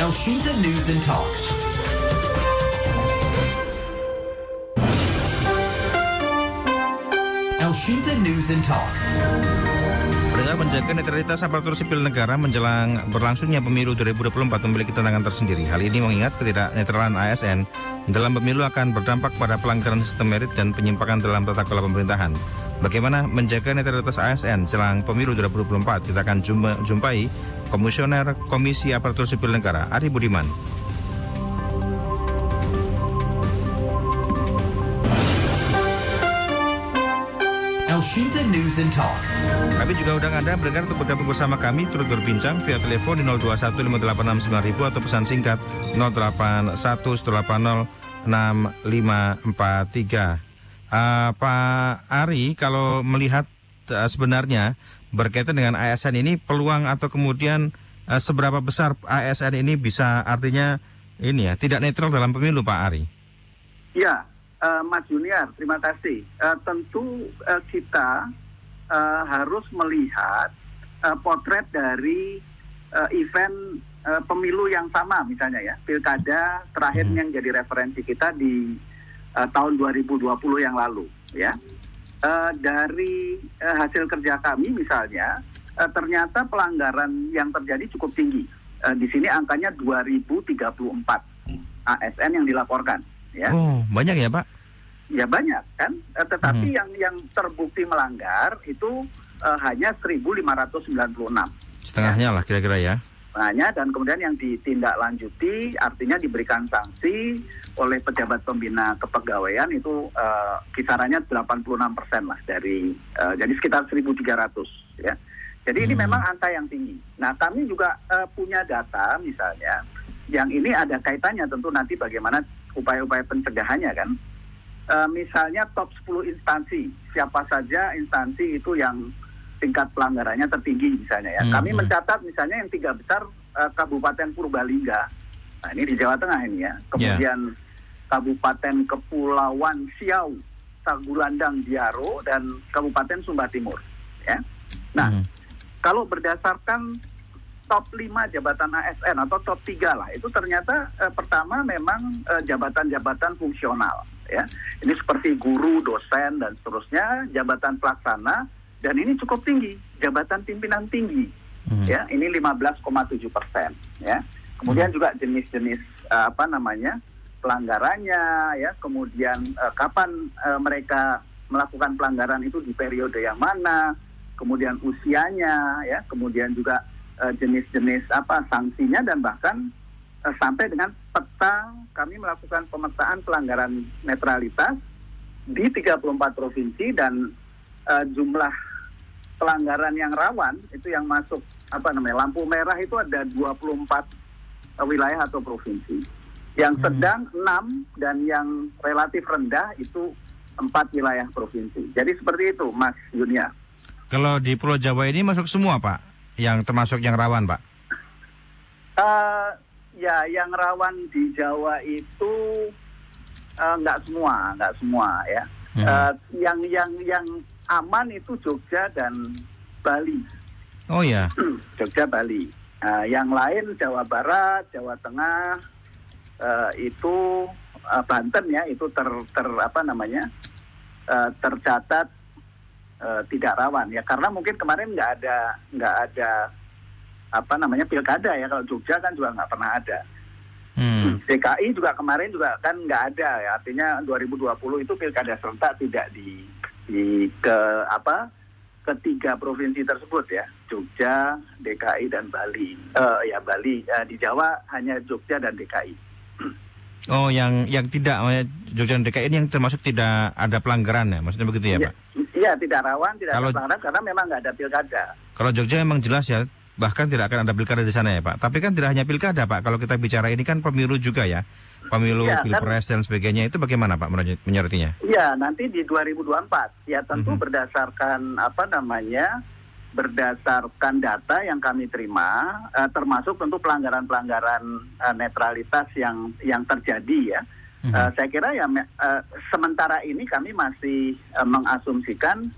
Elshinta News and Talk. Elshinta News and Talk. Pendengar, menjaga netralitas aparatur sipil negara menjelang berlangsungnya pemilu 2024 memiliki tantangan tersendiri. Hal ini mengingat ketidaknetralan ASN dalam pemilu akan berdampak pada pelanggaran sistem merit dan penyimpangan dalam tata kelola pemerintahan. Bagaimana menjaga netralitas ASN jelang pemilu 2024? Kita akan jumpai Komisioner Komisi Aparatur Sipil Negara, Ari Budiman. Elshinta News and Talk. Kami juga undang Anda mendengar untuk bergabung bersama kami turut berbincang via telepon di 0215869.000 atau pesan singkat 081810806543. Pak Ari, kalau melihat sebenarnya berkaitan dengan ASN ini, peluang atau kemudian seberapa besar ASN ini bisa artinya ini ya tidak netral dalam pemilu, Pak Ari? Ya, Mas Junior, terima kasih. Tentu kita harus melihat potret dari event pemilu yang sama, misalnya ya, pilkada terakhir yang jadi referensi kita di tahun 2020 yang lalu, ya. Dari hasil kerja kami misalnya, ternyata pelanggaran yang terjadi cukup tinggi. Di sini angkanya 2034 ASN yang dilaporkan, ya. Oh, banyak ya, Pak? Ya banyak kan, tetapi yang terbukti melanggar itu hanya 1.596. Setengahnya lah kira-kira ya. Setengahnya, dan kemudian yang ditindaklanjuti artinya diberikan sanksi oleh pejabat pembina kepegawaian itu kisarannya 86% lah dari jadi sekitar 1.300 ya. Jadi ini memang angka yang tinggi. Nah, kami juga punya data misalnya yang ini ada kaitannya tentu nanti bagaimana upaya-upaya pencegahannya kan. Misalnya top 10 instansi, siapa saja instansi itu yang tingkat pelanggarannya tertinggi misalnya ya. Kami mencatat misalnya yang 3 besar Kabupaten Purbalingga. Nah, ini di Jawa Tengah ini ya. Kemudian Kabupaten Kepulauan Siau, Tagulandang, Biaro, dan Kabupaten Sumba Timur ya. Nah, kalau berdasarkan top 5 jabatan ASN atau top 3 lah, itu ternyata pertama memang jabatan-jabatan fungsional ya. Ini seperti guru, dosen, dan seterusnya, jabatan pelaksana, dan ini cukup tinggi, jabatan pimpinan tinggi ya, ini 15,7% ya. Kemudian juga jenis-jenis pelanggarannya ya, kemudian kapan mereka melakukan pelanggaran itu di periode yang mana, kemudian usianya ya, kemudian juga jenis-jenis sanksinya, dan bahkan sampai dengan peta. Kami melakukan pemetaan pelanggaran netralitas di 34 provinsi, dan jumlah pelanggaran yang rawan itu yang masuk lampu merah itu ada 24 wilayah atau provinsi. Yang sedang 6, dan yang relatif rendah itu 4 wilayah provinsi. Jadi seperti itu, Mas Yunia. Kalau di Pulau Jawa ini masuk semua, Pak? Yang termasuk yang rawan, Pak? Ya, yang rawan di Jawa itu nggak semua ya. Yang aman itu Jogja dan Bali. Oh ya. Jogja, Bali. Yang lain Jawa Barat, Jawa Tengah, itu Banten ya, itu tercatat tidak rawan ya, karena mungkin kemarin nggak ada pilkada ya. Kalau Jogja kan juga nggak pernah ada. DKI juga kemarin juga kan nggak ada ya, artinya 2020 itu pilkada serentak tidak ketiga provinsi tersebut ya, Jogja, DKI, dan Bali. Bali di Jawa hanya Jogja dan DKI. Oh, yang tidak Jogja dan DKI ini yang termasuk tidak ada pelanggaran ya, maksudnya begitu ya, Pak? Iya, tidak rawan, tidak ada pelanggaran karena memang nggak ada pilkada. Kalau Jogja memang jelas ya, bahkan tidak akan ada pilkada di sana ya, Pak. Tapi kan tidak hanya pilkada, Pak. Kalau kita bicara ini kan pemilu juga ya, pemilu, pilpres dan sebagainya. Itu bagaimana, Pak, menyortinya? Iya, nanti di 2024 ya, tentu berdasarkan berdasarkan data yang kami terima, termasuk tentu pelanggaran-pelanggaran netralitas yang terjadi ya. Saya kira ya sementara ini kami masih mengasumsikan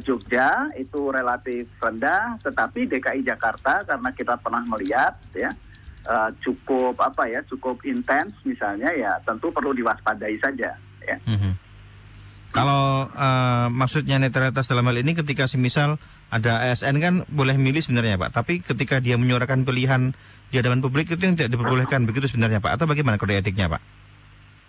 Jogja itu relatif rendah, tetapi DKI Jakarta karena kita pernah melihat ya, cukup cukup intens misalnya, ya tentu perlu diwaspadai saja ya. Kalau maksudnya netralitas dalam hal ini ketika semisal ada ASN kan boleh milih sebenarnya Pak, tapi ketika dia menyuarakan pilihan di hadapan publik itu yang tidak diperbolehkan, begitu sebenarnya Pak, atau bagaimana kode etiknya Pak?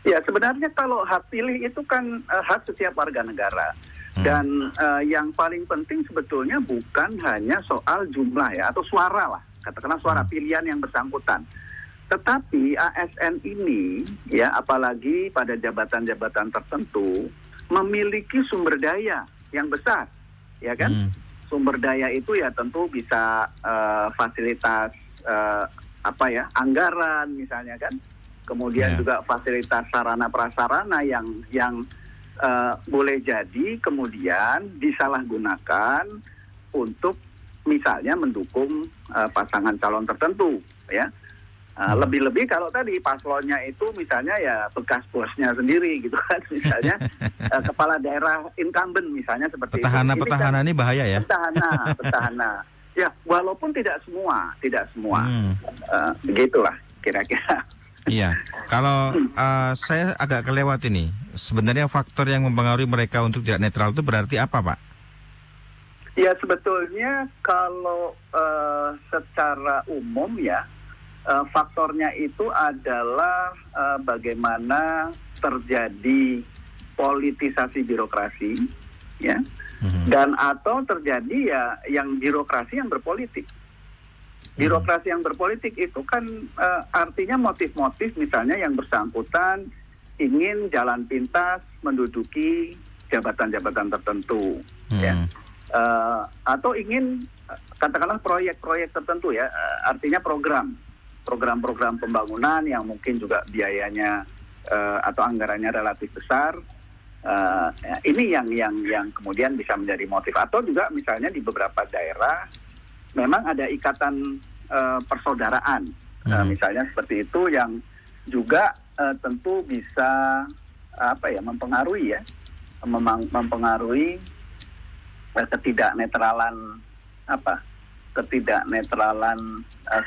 Ya sebenarnya kalau hak pilih itu kan hak setiap warga negara. Dan yang paling penting sebetulnya bukan hanya soal jumlah ya, atau suara lah, katakanlah suara pilihan yang bersangkutan. Tetapi ASN ini ya, apalagi pada jabatan-jabatan tertentu, memiliki sumber daya yang besar, ya kan? Sumber daya itu ya tentu bisa fasilitas anggaran misalnya kan, kemudian juga fasilitas sarana prasarana yang boleh jadi kemudian disalahgunakan untuk misalnya mendukung pasangan calon tertentu, ya. Lebih-lebih kalau tadi paslonnya itu misalnya ya bekas bosnya sendiri gitu kan, misalnya kepala daerah incumbent misalnya seperti petahana ini bahaya ya. Petahana. Ya walaupun tidak semua, begitulah kira-kira. Iya, kalau saya agak kelewat ini, sebenarnya faktor yang mempengaruhi mereka untuk tidak netral itu berarti apa Pak? Ya sebetulnya kalau secara umum ya, faktornya itu adalah bagaimana terjadi politisasi birokrasi, ya, dan atau terjadi ya yang birokrasi yang berpolitik. Birokrasi yang berpolitik itu kan artinya motif-motif misalnya yang bersangkutan ingin jalan pintas menduduki jabatan-jabatan tertentu, ya, atau ingin katakanlah proyek-proyek tertentu ya, artinya program-program pembangunan yang mungkin juga biayanya atau anggarannya relatif besar. Ini yang kemudian bisa menjadi motif, atau juga misalnya di beberapa daerah memang ada ikatan persaudaraan, misalnya seperti itu yang juga tentu bisa mempengaruhi ya, mempengaruhi ketidaknetralan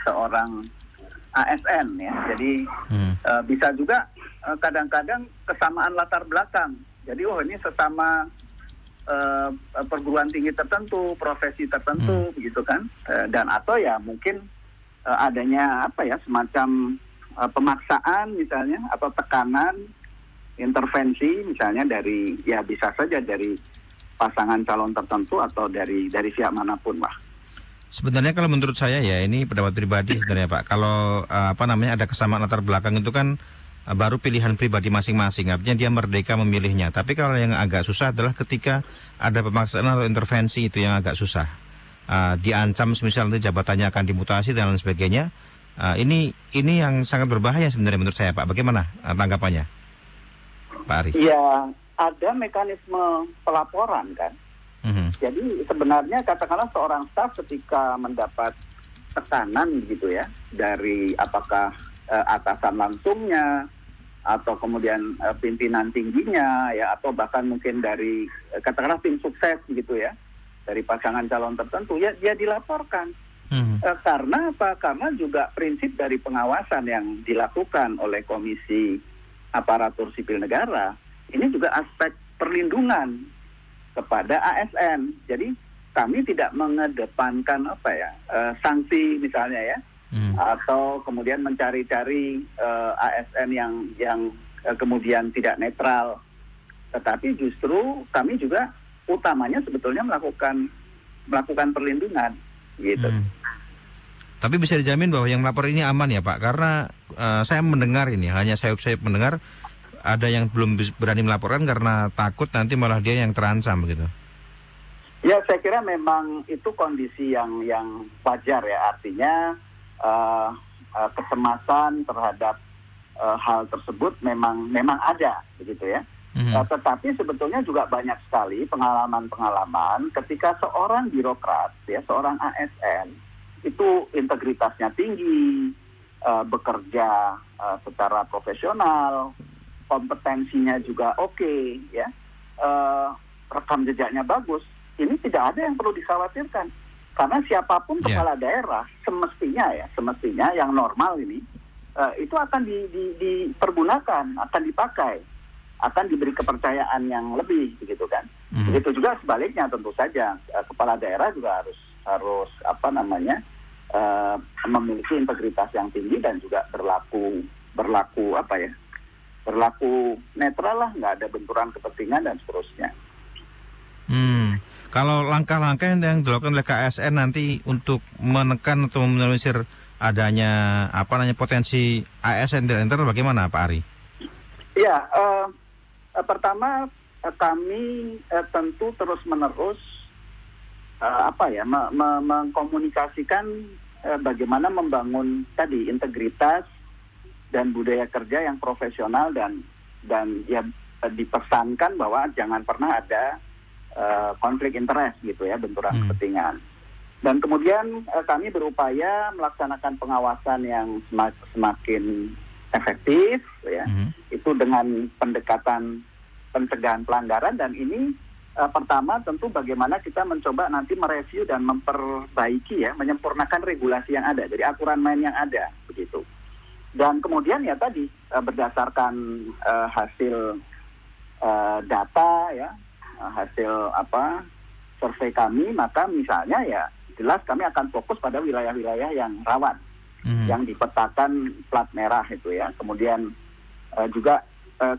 seorang ASN ya. Jadi bisa juga kadang-kadang kesamaan latar belakang. Jadi ini sesama perguruan tinggi tertentu, profesi tertentu, begitu kan, dan atau ya mungkin adanya semacam pemaksaan misalnya, atau tekanan, intervensi misalnya dari ya bisa saja dari pasangan calon tertentu atau dari pihak manapun lah. Sebenarnya kalau menurut saya ya, ini pendapat pribadi sebenarnya Pak, kalau ada kesamaan latar belakang itu kan baru pilihan pribadi masing-masing, artinya dia merdeka memilihnya. Tapi kalau yang agak susah adalah ketika ada pemaksaan atau intervensi, itu yang agak susah. Diancam misalnya jabatannya akan dimutasi dan lain sebagainya. Ini yang sangat berbahaya sebenarnya menurut saya Pak. Bagaimana tanggapannya Pak Ari? Ya, ada mekanisme pelaporan kan. Jadi sebenarnya katakanlah seorang staf ketika mendapat tekanan gitu ya, dari apakah atasan langsungnya atau kemudian pimpinan tingginya ya, atau bahkan mungkin dari katakanlah tim sukses gitu ya, dari pasangan calon tertentu, ya dia dilaporkan. Karena apa? Karena juga prinsip dari pengawasan yang dilakukan oleh Komisi Aparatur Sipil Negara ini juga aspek perlindungan kepada ASN. Jadi kami tidak mengedepankan sanksi misalnya ya, atau kemudian mencari-cari ASN yang kemudian tidak netral, tetapi justru kami juga utamanya sebetulnya melakukan perlindungan gitu. Tapi bisa dijamin bahwa yang melapor ini aman ya Pak, karena saya mendengar ini, hanya saya mendengar ada yang belum berani melaporkan karena takut nanti malah dia yang terancam begitu. Ya saya kira memang itu kondisi yang wajar ya, artinya kecemasan terhadap hal tersebut memang ada begitu ya. Tetapi sebetulnya juga banyak sekali pengalaman ketika seorang birokrat ya, seorang ASN itu integritasnya tinggi, bekerja secara profesional, kompetensinya juga oke, ya, rekam jejaknya bagus. Ini tidak ada yang perlu dikhawatirkan. Karena siapapun Ya. kepala daerah semestinya yang normal ini itu akan dipergunakan, akan dipakai, akan diberi kepercayaan yang lebih, begitu kan. Begitu juga sebaliknya, tentu saja kepala daerah juga harus memiliki integritas yang tinggi dan juga berlaku netral lah, nggak ada benturan kepentingan dan seterusnya. Kalau langkah-langkah yang dilakukan oleh KSN nanti untuk menekan atau meminimalisir adanya potensi ASN tidak netral bagaimana, Pak Ari? Ya, pertama kami tentu terus-menerus mengkomunikasikan bagaimana membangun tadi integritas dan budaya kerja yang profesional dan ya dipesankan bahwa jangan pernah ada konflik interest gitu ya, benturan kepentingan. Dan kemudian kami berupaya melaksanakan pengawasan yang semakin efektif ya. Itu dengan pendekatan pencegahan pelanggaran, dan ini pertama tentu bagaimana kita mencoba nanti mereview dan memperbaiki ya, menyempurnakan regulasi yang ada, jadi aturan main yang ada begitu. Dan kemudian ya tadi berdasarkan hasil data ya, hasil survei kami, maka misalnya ya jelas kami akan fokus pada wilayah-wilayah yang rawan, yang dipetakan plat merah itu ya. Kemudian juga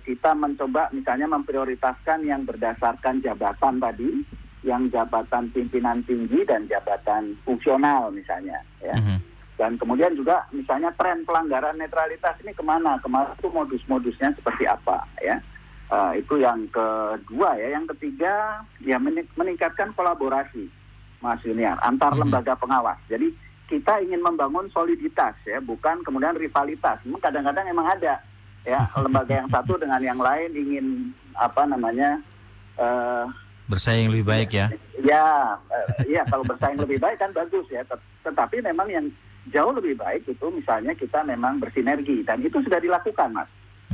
kita mencoba misalnya memprioritaskan yang berdasarkan jabatan tadi, yang jabatan pimpinan tinggi dan jabatan fungsional misalnya ya. Dan kemudian juga misalnya tren pelanggaran netralitas ini kemana itu modus-modusnya seperti apa ya. Itu yang kedua ya. Yang ketiga ya meningkatkan kolaborasi, Mas Yuniar, antar lembaga pengawas. Jadi kita ingin membangun soliditas ya, bukan kemudian rivalitas. Kadang-kadang emang ada ya lembaga yang satu dengan yang lain ingin bersaing lebih baik ya. Ya kalau bersaing lebih baik kan bagus ya. Tetapi memang yang jauh lebih baik itu misalnya kita memang bersinergi, dan itu sudah dilakukan, Mas.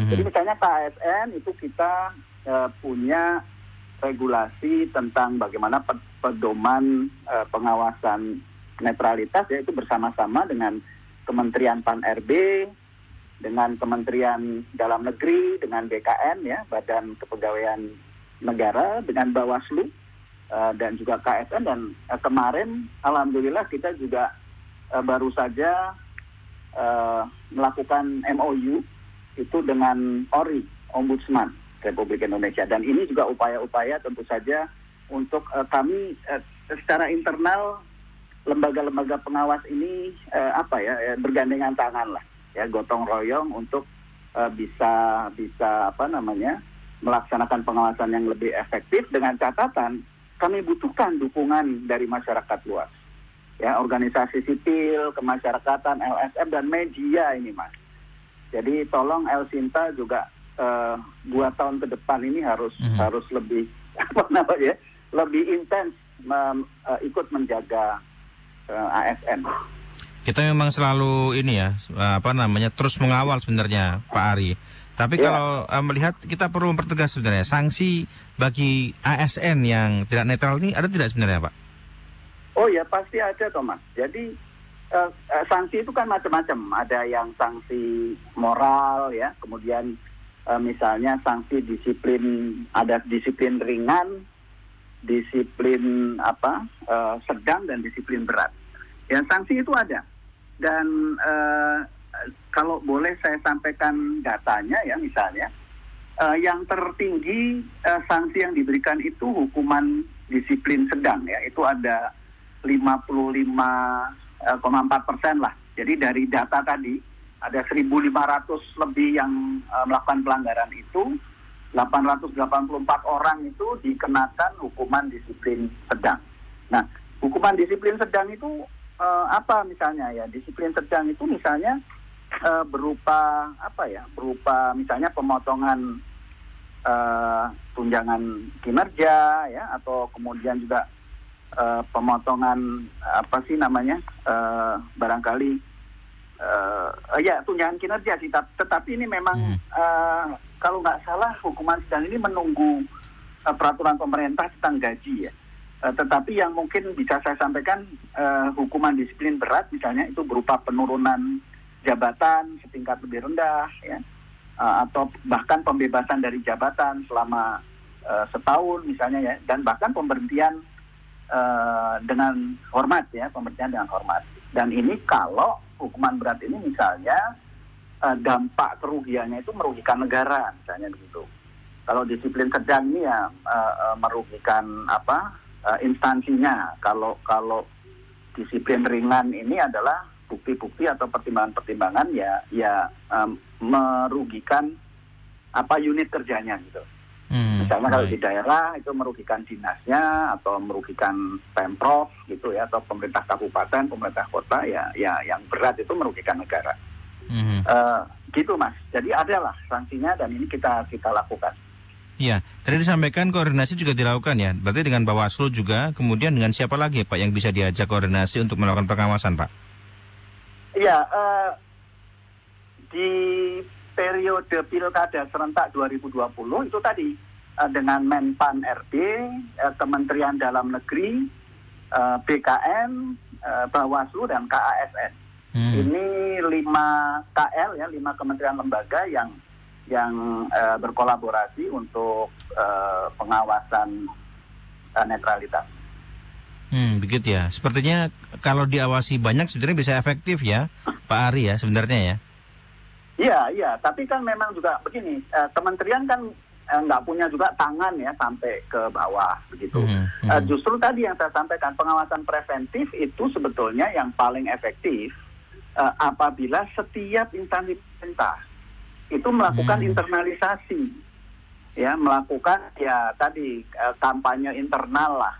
Jadi misalnya KSN itu kita punya regulasi tentang bagaimana pedoman pengawasan netralitas, yaitu bersama-sama dengan Kementerian Pan-RB, dengan Kementerian Dalam Negeri, dengan BKN ya, Badan Kepegawaian Negara, dengan Bawaslu dan juga KSN. Dan kemarin alhamdulillah kita juga baru saja melakukan MOU itu dengan ORI, Ombudsman Republik Indonesia. Dan ini juga upaya-upaya tentu saja untuk kami secara internal lembaga-lembaga pengawas ini bergandengan tangan lah ya, gotong royong untuk bisa melaksanakan pengawasan yang lebih efektif, dengan catatan kami butuhkan dukungan dari masyarakat luas ya, organisasi sipil, kemasyarakatan, LSM dan media ini, Mas. Jadi tolong El Sinta juga 2 tahun ke depan ini harus lebih lebih intens ikut menjaga ASN. Kita memang selalu terus mengawal sebenarnya, Pak Ari. Tapi kalau melihat, kita perlu mempertegas sebenarnya sanksi bagi ASN yang tidak netral ini ada tidak sebenarnya, Pak? Oh ya, pasti ada, Thomas. Jadi sanksi itu kan macam-macam. Ada yang sanksi moral ya, kemudian misalnya sanksi disiplin, ada disiplin ringan, disiplin sedang dan disiplin berat. Ya, sanksi itu ada. Dan kalau boleh saya sampaikan datanya ya, misalnya yang tertinggi sanksi yang diberikan itu hukuman disiplin sedang ya, itu ada 55,4% lah. Jadi dari data tadi ada 1.500 lebih yang melakukan pelanggaran itu, 884 orang itu dikenakan hukuman disiplin sedang. Nah, hukuman disiplin sedang itu apa misalnya ya? Disiplin sedang itu misalnya berupa misalnya pemotongan tunjangan kinerja ya, atau kemudian juga pemotongan barangkali tunjangan kinerja sih. Tetapi ini memang kalau nggak salah hukuman sedang ini menunggu peraturan pemerintah tentang gaji ya. Tetapi yang mungkin bisa saya sampaikan hukuman disiplin berat misalnya itu berupa penurunan jabatan setingkat lebih rendah ya, atau bahkan pembebasan dari jabatan selama setahun misalnya ya, dan bahkan pemberhentian dengan hormat ya, pemberhentian dengan hormat. Dan ini kalau hukuman berat ini misalnya dampak kerugiannya itu merugikan negara misalnya begitu. Kalau disiplin sedang ini ya merugikan instansinya. Kalau disiplin ringan ini adalah bukti-bukti atau pertimbangan-pertimbangan ya merugikan unit kerjanya gitu. Misalnya kalau di daerah itu merugikan dinasnya atau merugikan Pemprov gitu ya, atau pemerintah kabupaten, pemerintah kota ya yang berat itu merugikan negara. Gitu Mas. Jadi adalah sanksinya dan ini kita lakukan. Iya, tadi disampaikan koordinasi juga dilakukan ya. Berarti dengan Bawaslu juga, kemudian dengan siapa lagi Pak yang bisa diajak koordinasi untuk melakukan pengawasan Pak? Iya, di periode Pilkada serentak 2020 itu tadi dengan Menpan RB, Kementerian Dalam Negeri, BKN, Bawaslu dan KASN. Ini 5 KL ya, 5 kementerian lembaga yang berkolaborasi untuk pengawasan netralitas. Begitu ya. Sepertinya kalau diawasi banyak sebenarnya bisa efektif ya, Pak Ari ya sebenarnya ya. Iya. Tapi kan memang juga begini, kementerian kan nggak punya juga tangan ya sampai ke bawah begitu. Justru tadi yang saya sampaikan, pengawasan preventif itu sebetulnya yang paling efektif apabila setiap instansi pemerintah itu melakukan internalisasi, ya melakukan ya tadi kampanye internal lah,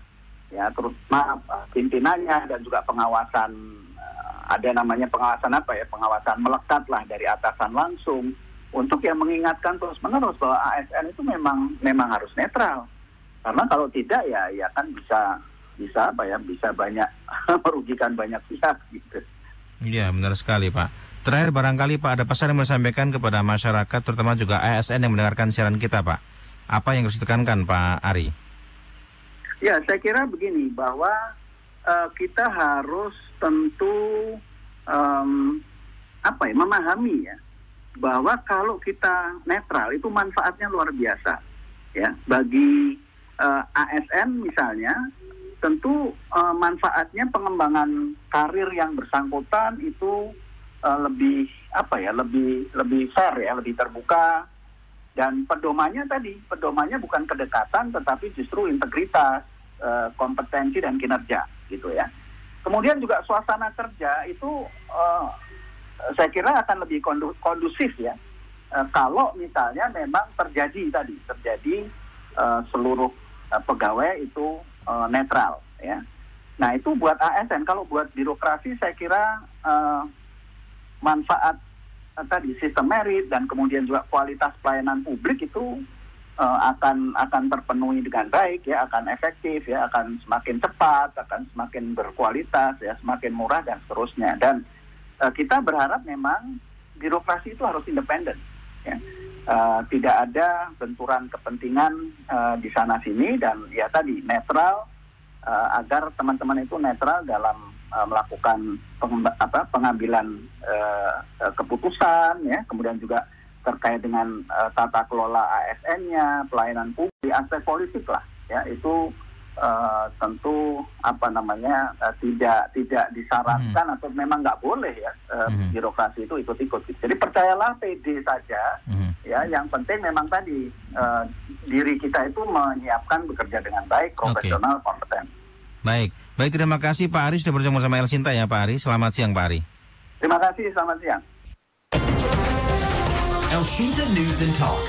ya terutama pimpinannya dan juga pengawasan, ada namanya pengawasan pengawasan melekat lah dari atasan langsung untuk yang mengingatkan terus-menerus bahwa ASN itu memang harus netral, karena kalau tidak ya kan bisa banyak merugikan banyak pihak gitu. Iya, benar sekali Pak. Terakhir barangkali Pak ada pesan yang mau disampaikan kepada masyarakat, terutama juga ASN yang mendengarkan siaran kita Pak. Apa yang harus ditekankan Pak Ari? Ya, saya kira begini, bahwa kita harus tentu memahami ya, bahwa kalau kita netral itu manfaatnya luar biasa ya. Bagi ASN misalnya, tentu manfaatnya pengembangan karir yang bersangkutan itu lebih fair ya, lebih terbuka, dan pedomannya bukan kedekatan tetapi justru integritas, kompetensi dan kinerja gitu ya. Kemudian juga suasana kerja itu saya kira akan lebih kondusif ya, kalau misalnya memang terjadi seluruh pegawai itu netral ya. Nah itu buat ASN. Kalau buat birokrasi saya kira manfaat tadi sistem merit dan kemudian juga kualitas pelayanan publik itu akan terpenuhi dengan baik ya, akan efektif ya, akan semakin cepat, akan semakin berkualitas ya, semakin murah dan seterusnya. Dan kita berharap memang birokrasi itu harus independen ya. Tidak ada benturan kepentingan di sana sini, dan ya tadi netral, agar teman-teman itu netral dalam melakukan pengambilan keputusan ya, kemudian juga terkait dengan tata kelola ASN-nya, pelayanan publik, aspek politik lah ya, itu tentu tidak disarankan atau memang nggak boleh ya birokrasi itu ikut-ikut. Jadi percayalah, PD saja ya. Yang penting memang tadi diri kita itu menyiapkan bekerja dengan baik, profesional, kompeten. Baik, terima kasih Pak Ari sudah bersama sama El Sinta ya Pak Ari. Selamat siang Pak Ari. Terima kasih, selamat siang. El Shinta News and Talk.